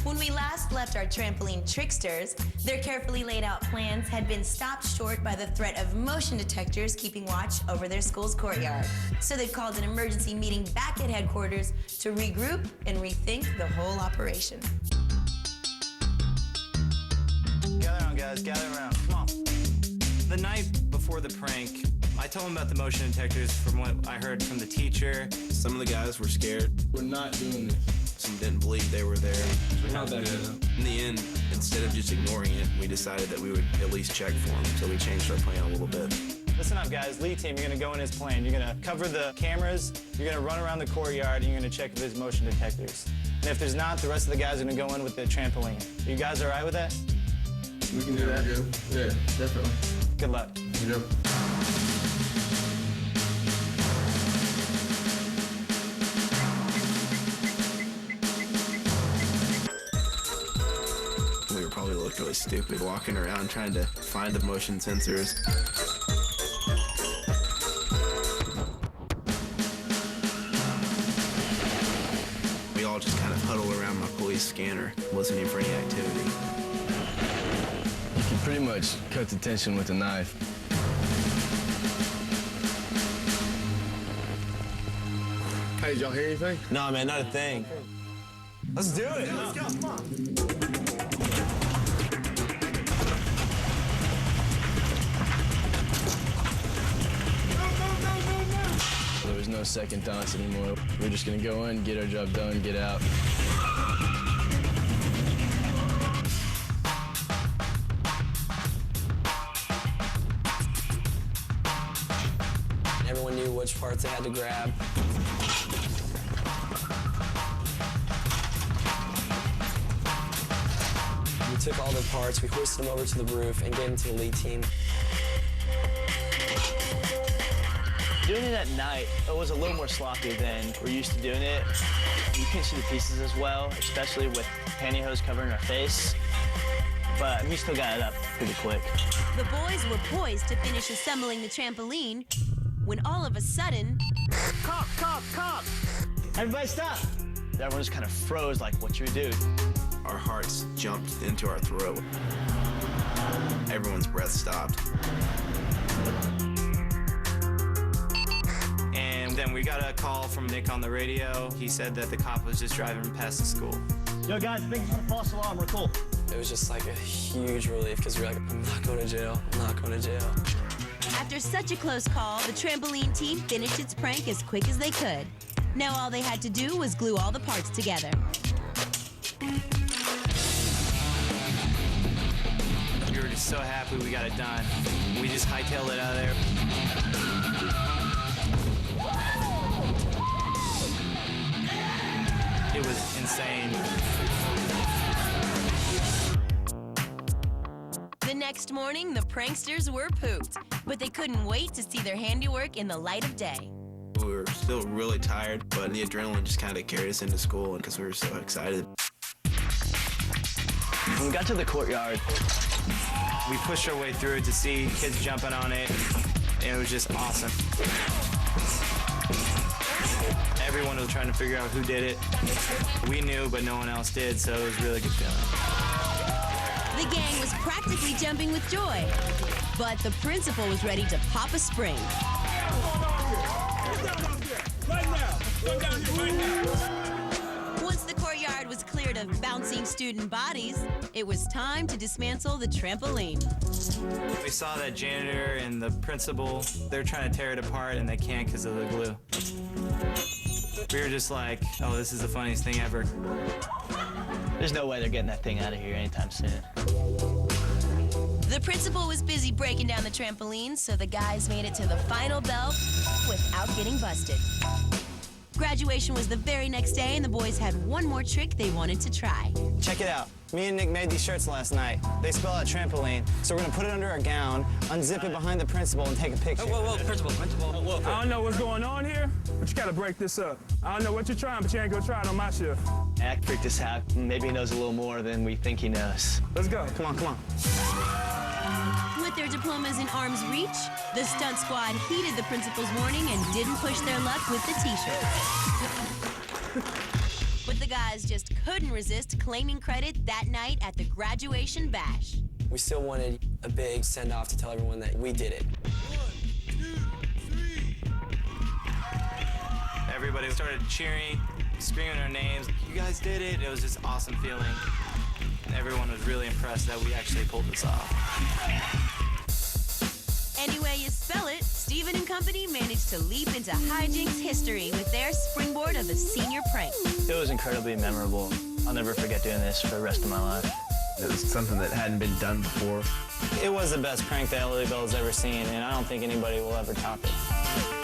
When we last left our trampoline tricksters, their carefully laid out plans had been stopped short by the threat of motion detectors keeping watch over their school's courtyard. So they've called an emergency meeting back at headquarters to regroup and rethink the whole operation. Gather around, guys, gather around. Come on. The night before the prank, I told them about the motion detectors from what I heard from the teacher. Some of the guys were scared. We're not doing this. Some didn't believe they were there. Not that good. In the end, instead of just ignoring it, we decided that we would at least check for them, so we changed our plan a little bit. Listen up, guys. Lead team, you're gonna go in his plane. You're gonna cover the cameras, you're gonna run around the courtyard, and you're gonna check if there's motion detectors. And if there's not, the rest of the guys are gonna go in with the trampoline. Are you guys all right with that? We can do that. Yeah, definitely. Good luck. Yep. We probably looked really stupid walking around trying to find the motion sensors. We all just kind of huddled around my police scanner, listening for any activity. You can pretty much cut the tension with a knife. Hey, did y'all hear anything? No, man, not a thing. Let's do it. Yeah, let's go, come on. There was no second thoughts anymore. We're just gonna go in, get our job done, get out. Everyone knew which parts they had to grab. We took all the parts, we hoisted them over to the roof and gave them to the lead team. Doing it at night, it was a little more sloppy than we're used to doing it. You couldn't see the pieces as well, especially with pantyhose covering our face. But we still got it up pretty quick. The boys were poised to finish assembling the trampoline when all of a sudden... Cop, cop, cop! Everybody stop! Everyone just kind of froze like, what should we do? Our hearts jumped into our throat. Everyone's breath stopped. And then we got a call from Nick on the radio. He said that the cop was just driving past the school. Yo, guys, think it's a false alarm. We're cool. It was just like a huge relief because we were like, I'm not going to jail, I'm not going to jail. After such a close call, the trampoline team finished its prank as quick as they could. Now all they had to do was glue all the parts together. We were just so happy we got it done. We just hightailed it out of there. It was insane. The next morning, the pranksters were pooped, but they couldn't wait to see their handiwork in the light of day. We were still really tired, but the adrenaline just kind of carried us into school because we were so excited. When we got to the courtyard, We pushed our way through it to see kids jumping on it, and it was just awesome. Everyone was trying to figure out who did it. We knew, but no one else did, so it was a really good feeling. The gang was practically jumping with joy, but the principal was ready to pop a spring. Once the courtyard was cleared of bouncing student bodies, it was time to dismantle the trampoline. We saw that janitor and the principal, they're trying to tear it apart, and they can't because of the glue. We were just like, oh, this is the funniest thing ever. there's no way they're getting that thing out of here anytime soon. The principal was busy breaking down the trampoline, so the guys made it to the final bell without getting busted. Graduation was the very next day, and the boys had one more trick they wanted to try. Check it out. Me and Nick made these shirts last night. They spell out trampoline, so we're gonna put it under our gown, unzip it behind the principal, and take a picture. Whoa, principal. I don't know what's going on here, but you gotta break this up. I don't know what you're trying, but you ain't gonna try it on my shift. Act freaked us out. Maybe he knows a little more than we think he knows. Let's go. Come on, come on. With their diplomas in arm's reach, the stunt squad heeded the principal's warning and didn't push their luck with the t-shirt. With the guys guys just couldn't resist claiming credit that night at the graduation bash. We still wanted a big send-off to tell everyone that we did it. Everybody started cheering, screaming our names. You guys did it. It was just an awesome feeling. Everyone was really impressed that we actually pulled this off. Any way you spell it, Stephen and company managed to leap into hijinks history with their springboard of a senior prank. It was incredibly memorable. I'll never forget doing this for the rest of my life. It was something that hadn't been done before. It was the best prank that Lily Bell's ever seen, and I don't think anybody will ever top it.